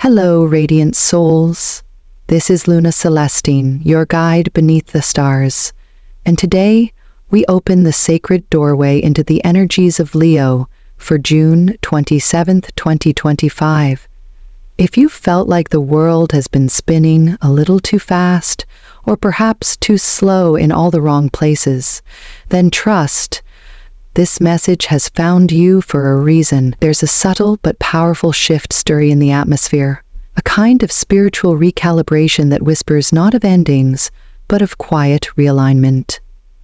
Hello, radiant souls. This is Luna Celestine, your guide beneath the stars. And today, we open the sacred doorway into the energies of Leo for June 27th, 2025. If you felt like the world has been spinning a little too fast, or perhaps too slow in all the wrong places, then trust, this message has found you for a reason. There's a subtle but powerful shift stirring in the atmosphere, a kind of spiritual recalibration that whispers not of endings, but of quiet realignment.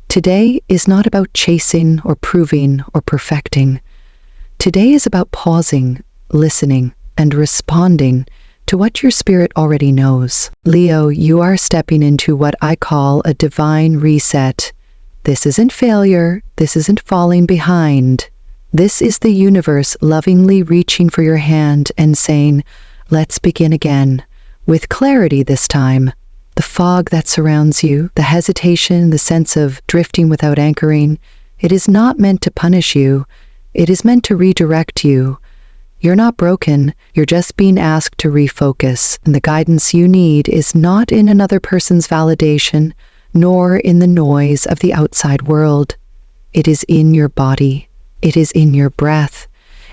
Today is not about chasing or proving or perfecting. Today is about pausing, listening, and responding to what your spirit already knows. Leo, you are stepping into what I call a divine reset. This isn't failure. This isn't falling behind. This is the universe lovingly reaching for your hand and saying, let's begin again, with clarity this time. The fog that surrounds you, the hesitation, the sense of drifting without anchoring, it is not meant to punish you. It is meant to redirect you. You're not broken. You're just being asked to refocus, and the guidance you need is not in another person's validation, nor in the noise of the outside world. It is in your body. It is in your breath.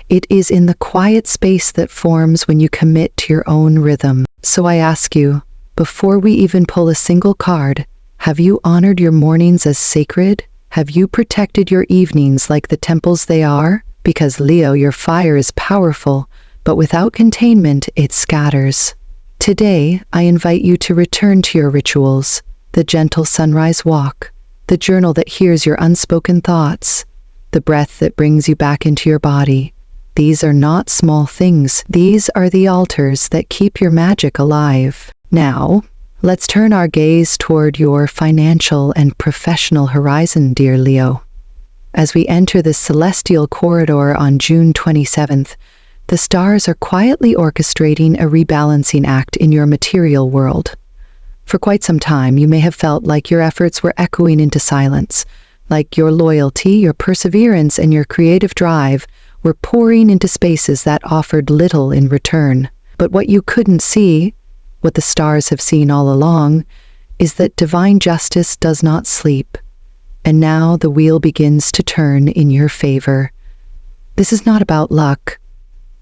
It is in the quiet space that forms when you commit to your own rhythm. So I ask you, before we even pull a single card, have you honored your mornings as sacred? Have you protected your evenings like the temples they are? Because Leo, your fire is powerful, but without containment, it scatters. Today, I invite you to return to your rituals, the gentle sunrise walk, the journal that hears your unspoken thoughts, the breath that brings you back into your body. These are not small things. These are the altars that keep your magic alive. Now, let's turn our gaze toward your financial and professional horizon, dear Leo. As we enter the celestial corridor on June 27th, the stars are quietly orchestrating a rebalancing act in your material world. For quite some time, you may have felt like your efforts were echoing into silence, like your loyalty, your perseverance, and your creative drive were pouring into spaces that offered little in return. But what you couldn't see, what the stars have seen all along, is that divine justice does not sleep. And now the wheel begins to turn in your favor. This is not about luck.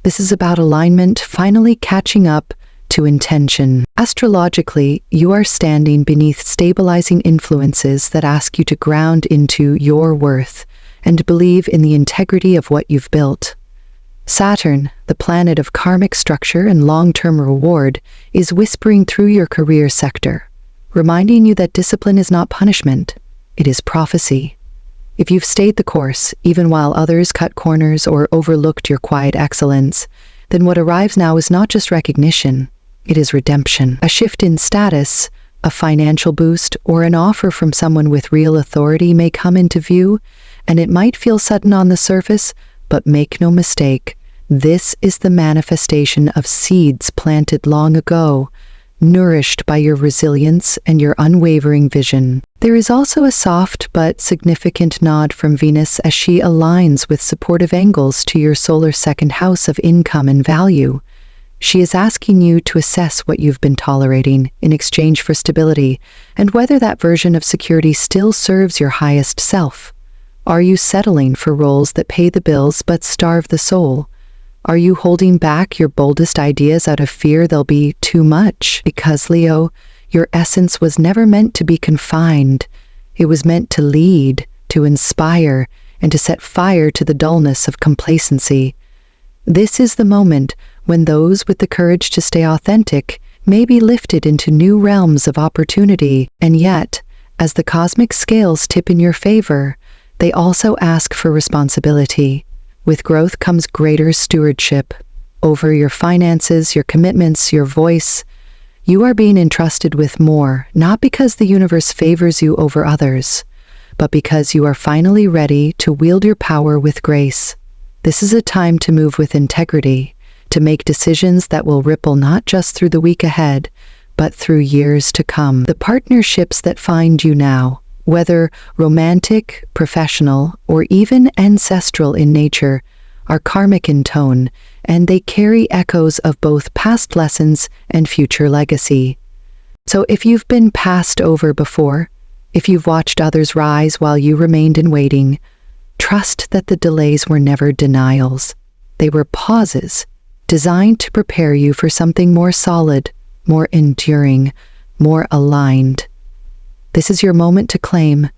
This is about alignment finally catching up to intention. Astrologically, you are standing beneath stabilizing influences that ask you to ground into your worth and believe in the integrity of what you've built. Saturn, the planet of karmic structure and long-term reward, is whispering through your career sector, reminding you that discipline is not punishment, it is prophecy. If you've stayed the course, even while others cut corners or overlooked your quiet excellence, then what arrives now is not just recognition, it is redemption. A shift in status, a financial boost, or an offer from someone with real authority may come into view, and it might feel sudden on the surface, but make no mistake, this is the manifestation of seeds planted long ago, nourished by your resilience and your unwavering vision. There is also a soft but significant nod from Venus as she aligns with supportive angles to your solar second house of income and value. She is asking you to assess what you've been tolerating in exchange for stability and whether that version of security still serves your highest self. Are you settling for roles that pay the bills but starve the soul? Are you holding back your boldest ideas out of fear they'll be too much? Because, Leo, your essence was never meant to be confined. It was meant to lead, to inspire, and to set fire to the dullness of complacency. This is the moment when those with the courage to stay authentic may be lifted into new realms of opportunity, and yet, as the cosmic scales tip in your favor, they also ask for responsibility. With growth comes greater stewardship over your finances, your commitments, your voice. You are being entrusted with more, not because the universe favors you over others, but because you are finally ready to wield your power with grace. This is a time to move with integrity, to make decisions that will ripple not just through the week ahead, but through years to come. The partnerships that find you now, whether romantic, professional, or even ancestral in nature, are karmic in tone, and they carry echoes of both past lessons and future legacy. So if you've been passed over before, if you've watched others rise while you remained in waiting, trust that the delays were never denials. They were pauses, designed to prepare you for something more solid, more enduring, more aligned. This is your moment to claim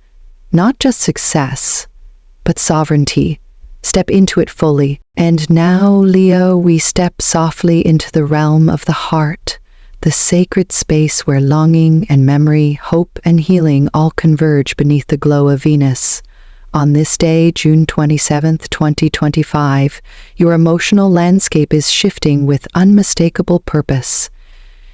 not just success, but sovereignty. Step into it fully. And now, Leo, we step softly into the realm of the heart, the sacred space where longing and memory, hope and healing all converge beneath the glow of Venus. On this day, June 27th, 2025, your emotional landscape is shifting with unmistakable purpose.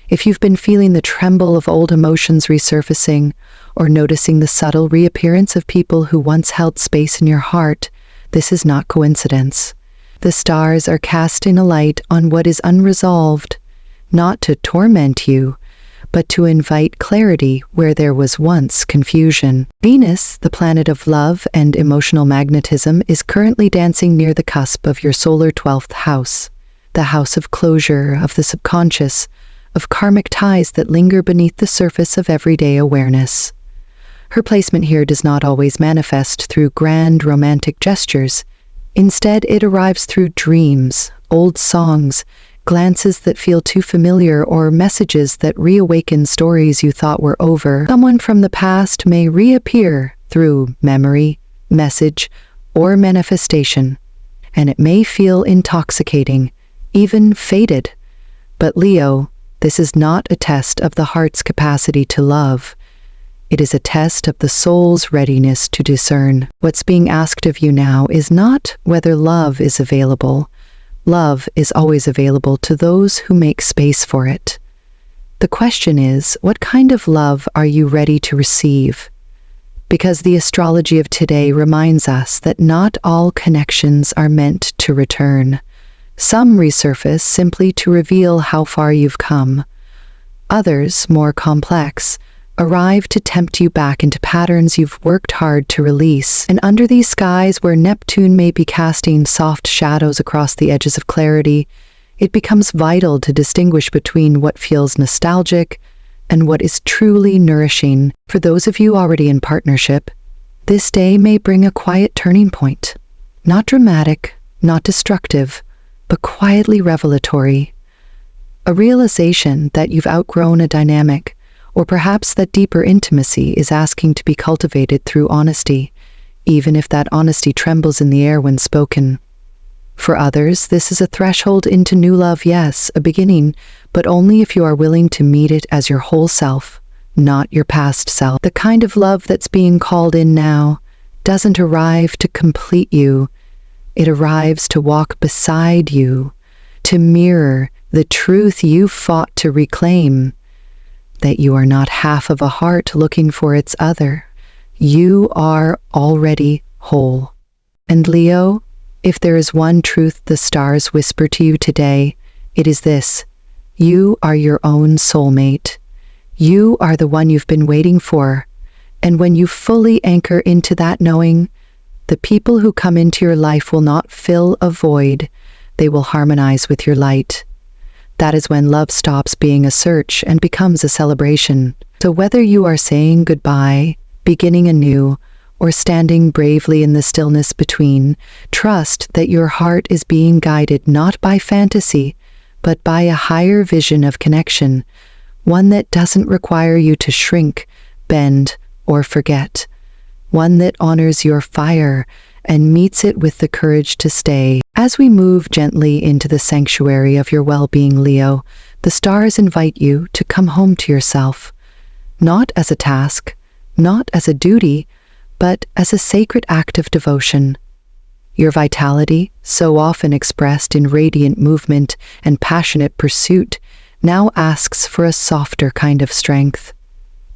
If you've been feeling the tremble of old emotions resurfacing, or noticing the subtle reappearance of people who once held space in your heart, this is not coincidence. The stars are casting a light on what is unresolved, not to torment you, but to invite clarity where there was once confusion. Venus, the planet of love and emotional magnetism, is currently dancing near the cusp of your solar 12th house, the house of closure, of the subconscious, of karmic ties that linger beneath the surface of everyday awareness. Her placement here does not always manifest through grand romantic gestures. Instead, it arrives through dreams, old songs, glances that feel too familiar, or messages that reawaken stories you thought were over. Someone from the past may reappear through memory, message, or manifestation, and it may feel intoxicating, even fated. But Leo, this is not a test of the heart's capacity to love. It is a test of the soul's readiness to discern. What's being asked of you now is not whether love is available. Love is always available to those who make space for it. The question is, what kind of love are you ready to receive? Because the astrology of today reminds us that not all connections are meant to return. Some resurface simply to reveal how far you've come. Others, more complex, arrive to tempt you back into patterns you've worked hard to release. And under these skies, where Neptune may be casting soft shadows across the edges of clarity, it becomes vital to distinguish between what feels nostalgic and what is truly nourishing. For those of you already in partnership, this day may bring a quiet turning point. Not dramatic, not destructive, but quietly revelatory. A realization that you've outgrown a dynamic, or perhaps that deeper intimacy is asking to be cultivated through honesty, even if that honesty trembles in the air when spoken. For others, this is a threshold into new love, yes, a beginning, but only if you are willing to meet it as your whole self, not your past self. The kind of love that's being called in now doesn't arrive to complete you. It arrives to walk beside you, to mirror the truth you fought to reclaim, that you are not half of a heart looking for its other. You are already whole. And Leo, if there is one truth the stars whisper to you today, it is this: you are your own soulmate. You are the one you've been waiting for. And when you fully anchor into that knowing, the people who come into your life will not fill a void. They will harmonize with your light. That is when love stops being a search and becomes a celebration. So whether you are saying goodbye, beginning anew, or standing bravely in the stillness between, trust that your heart is being guided not by fantasy, but by a higher vision of connection, one that doesn't require you to shrink, bend, or forget, one that honors your fire and meets it with the courage to stay. As we move gently into the sanctuary of your well-being, Leo, the stars invite you to come home to yourself, not as a task, not as a duty, but as a sacred act of devotion. Your vitality, so often expressed in radiant movement and passionate pursuit, now asks for a softer kind of strength.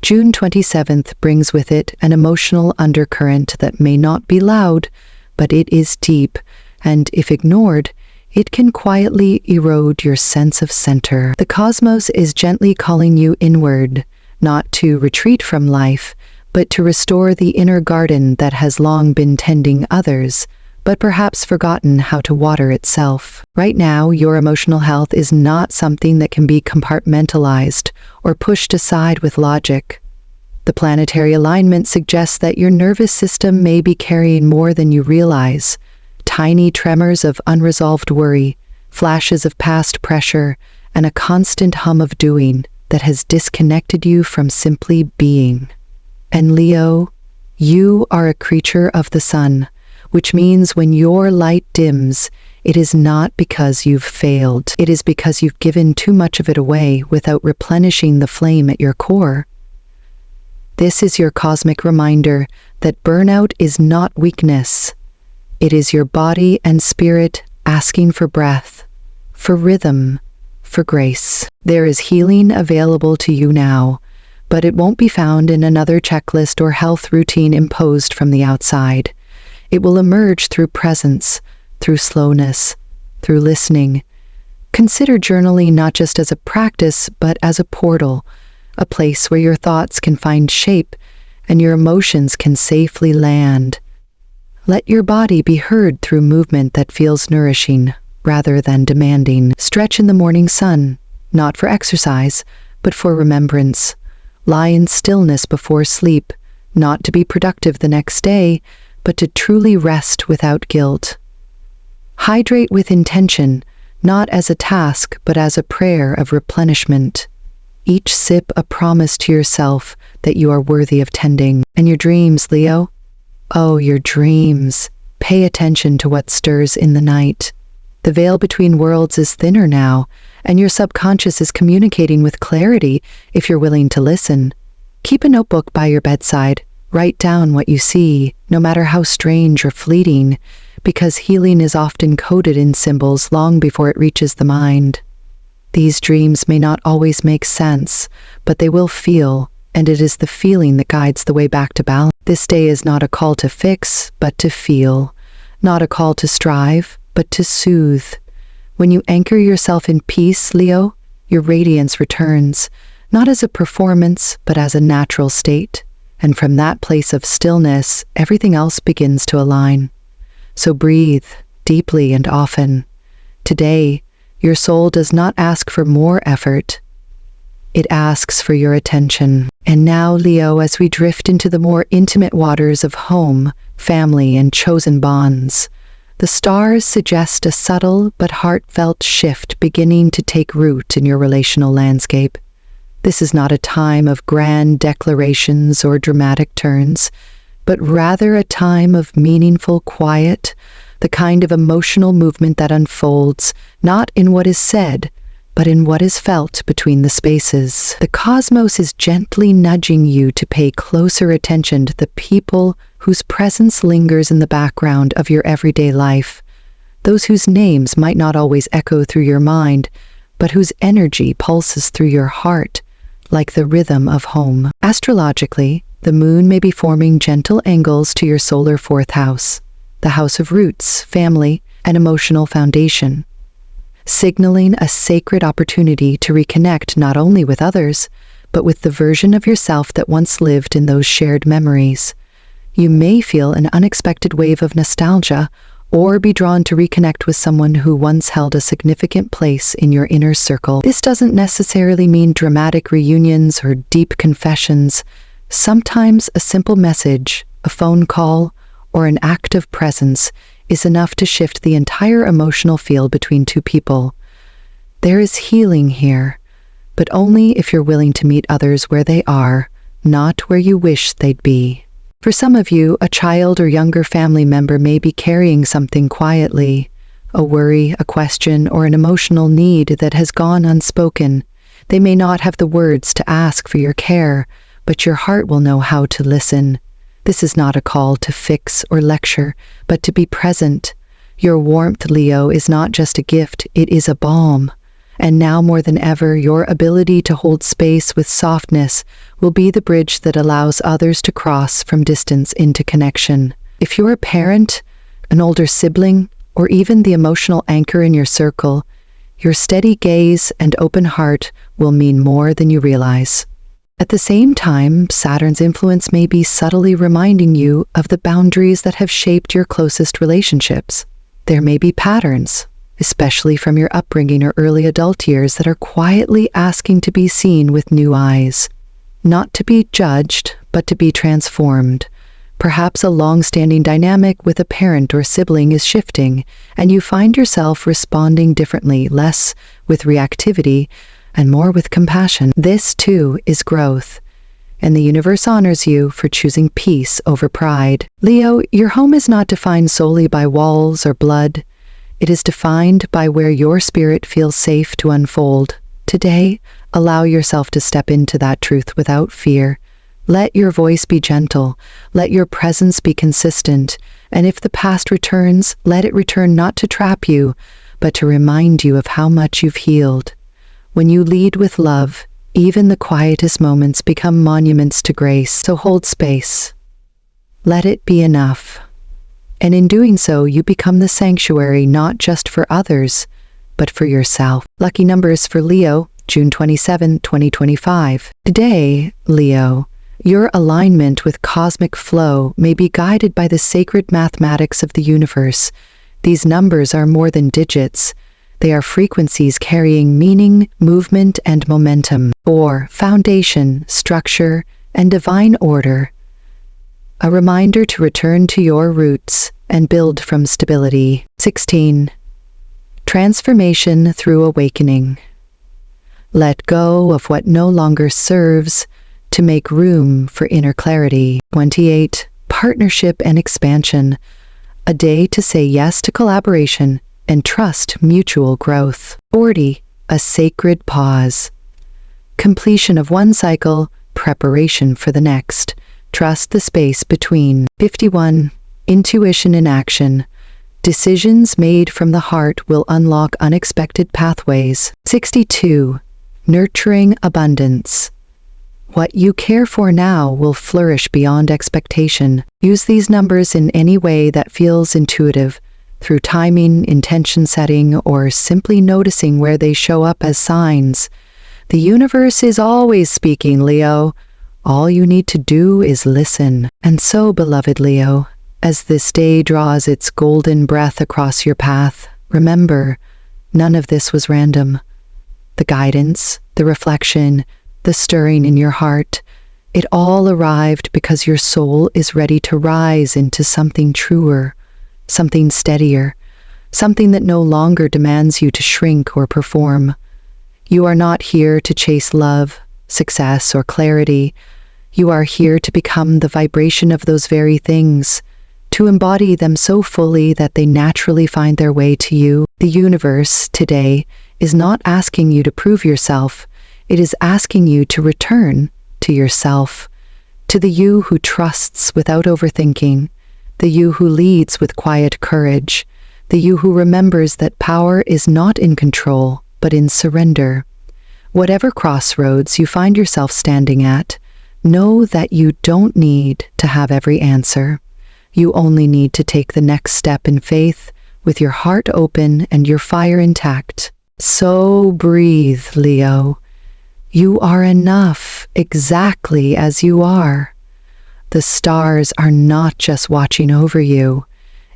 June 27th brings with it an emotional undercurrent that may not be loud, but it is deep, and if ignored, it can quietly erode your sense of center. The cosmos is gently calling you inward, not to retreat from life, but to restore the inner garden that has long been tending others, but perhaps forgotten how to water itself. Right now, your emotional health is not something that can be compartmentalized or pushed aside with logic. The planetary alignment suggests that your nervous system may be carrying more than you realize. Tiny tremors of unresolved worry, flashes of past pressure, and a constant hum of doing that has disconnected you from simply being. And Leo, you are a creature of the sun, which means when your light dims, it is not because you've failed. It is because you've given too much of it away without replenishing the flame at your core. This is your cosmic reminder that burnout is not weakness. It is your body and spirit asking for breath, for rhythm, for grace. There is healing available to you now, but it won't be found in another checklist or health routine imposed from the outside. It will emerge through presence, through slowness, through listening. Consider journaling not just as a practice, but as a portal, a place where your thoughts can find shape and your emotions can safely land. Let your body be heard through movement that feels nourishing rather than demanding. Stretch in the morning sun, not for exercise, but for remembrance. Lie in stillness before sleep, not to be productive the next day, but to truly rest without guilt. Hydrate with intention, not as a task, but as a prayer of replenishment. Each sip a promise to yourself that you are worthy of tending. And your dreams, Leo? Oh, your dreams. Pay attention to what stirs in the night. The veil between worlds is thinner now, and your subconscious is communicating with clarity if you're willing to listen. Keep a notebook by your bedside. Write down what you see, no matter how strange or fleeting, because healing is often coded in symbols long before it reaches the mind. These dreams may not always make sense, but they will feel, and it is the feeling that guides the way back to balance. This day is not a call to fix, but to feel, not a call to strive, but to soothe. When you anchor yourself in peace, Leo, your radiance returns, not as a performance, but as a natural state. And from that place of stillness, everything else begins to align. So breathe deeply and often. Today, your soul does not ask for more effort. It asks for your attention. And now, Leo, as we drift into the more intimate waters of home, family, and chosen bonds, the stars suggest a subtle but heartfelt shift beginning to take root in your relational landscape. This is not a time of grand declarations or dramatic turns, but rather a time of meaningful quiet, the kind of emotional movement that unfolds not in what is said, but in what is felt between the spaces. The cosmos is gently nudging you to pay closer attention to the people whose presence lingers in the background of your everyday life, those whose names might not always echo through your mind, but whose energy pulses through your heart, like the rhythm of home. Astrologically, the moon may be forming gentle angles to your solar fourth house, the house of roots, family, and emotional foundation, signaling a sacred opportunity to reconnect not only with others, but with the version of yourself that once lived in those shared memories. You may feel an unexpected wave of nostalgia, or be drawn to reconnect with someone who once held a significant place in your inner circle. This doesn't necessarily mean dramatic reunions or deep confessions. Sometimes a simple message, a phone call, or an act of presence is enough to shift the entire emotional field between two people. There is healing here, but only if you're willing to meet others where they are, not where you wish they'd be. For some of you, a child or younger family member may be carrying something quietly, a worry, a question, or an emotional need that has gone unspoken. They may not have the words to ask for your care, but your heart will know how to listen. This is not a call to fix or lecture, but to be present. Your warmth, Leo, is not just a gift, it is a balm. And now more than ever, your ability to hold space with softness will be the bridge that allows others to cross from distance into connection. If you're a parent, an older sibling, or even the emotional anchor in your circle, your steady gaze and open heart will mean more than you realize. At the same time, Saturn's influence may be subtly reminding you of the boundaries that have shaped your closest relationships. There may be patterns, especially from your upbringing or early adult years, that are quietly asking to be seen with new eyes. Not to be judged, but to be transformed. Perhaps a long-standing dynamic with a parent or sibling is shifting, and you find yourself responding differently, less with reactivity and more with compassion. This, too, is growth, and the universe honors you for choosing peace over pride. Leo, your home is not defined solely by walls or blood. It is defined by where your spirit feels safe to unfold. Today, allow yourself to step into that truth without fear. Let your voice be gentle. Let your presence be consistent. And if the past returns, let it return not to trap you, but to remind you of how much you've healed. When you lead with love, even the quietest moments become monuments to grace. So hold space. Let it be enough. And in doing so, you become the sanctuary not just for others, but for yourself. Lucky numbers for Leo, June 27, 2025. Today, Leo, your alignment with cosmic flow may be guided by the sacred mathematics of the universe. These numbers are more than digits. They are frequencies carrying meaning, movement, and momentum, or foundation, structure, and divine order. A reminder to return to your roots and build from stability. 16. Transformation through awakening. Let go of what no longer serves to make room for inner clarity. 28. Partnership and expansion. A day to say yes to collaboration and trust mutual growth. 40. A sacred pause. Completion of one cycle, preparation for the next. Trust the space between. 51. Intuition in action. Decisions made from the heart will unlock unexpected pathways. 62. Nurturing abundance. What you care for now will flourish beyond expectation. Use these numbers in any way that feels intuitive, through timing, intention setting, or simply noticing where they show up as signs. The universe is always speaking, Leo. All you need to do is listen. And so, beloved Leo, as this day draws its golden breath across your path, remember, none of this was random. The guidance, the reflection, the stirring in your heart, it all arrived because your soul is ready to rise into something truer, something steadier, something that no longer demands you to shrink or perform. You are not here to chase love, success, or clarity. You are here to become the vibration of those very things, to embody them so fully that they naturally find their way to you. The universe, today, is not asking you to prove yourself. It is asking you to return to yourself, to the you who trusts without overthinking, the you who leads with quiet courage, the you who remembers that power is not in control, but in surrender. Whatever crossroads you find yourself standing at, know that you don't need to have every answer. You only need to take the next step in faith, with your heart open and your fire intact. So breathe, Leo. You are enough, exactly as you are. The stars are not just watching over you.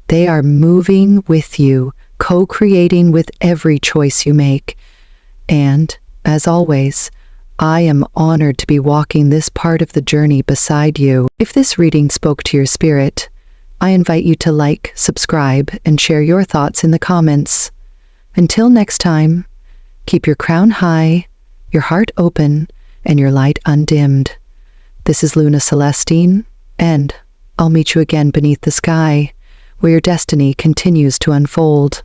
They are moving with you, co-creating with every choice you make. And, as always, I am honored to be walking this part of the journey beside you. If this reading spoke to your spirit, I invite you to like, subscribe, and share your thoughts in the comments. Until next time, keep your crown high, your heart open, and your light undimmed. This is Luna Celestine, and I'll meet you again beneath the sky, where your destiny continues to unfold.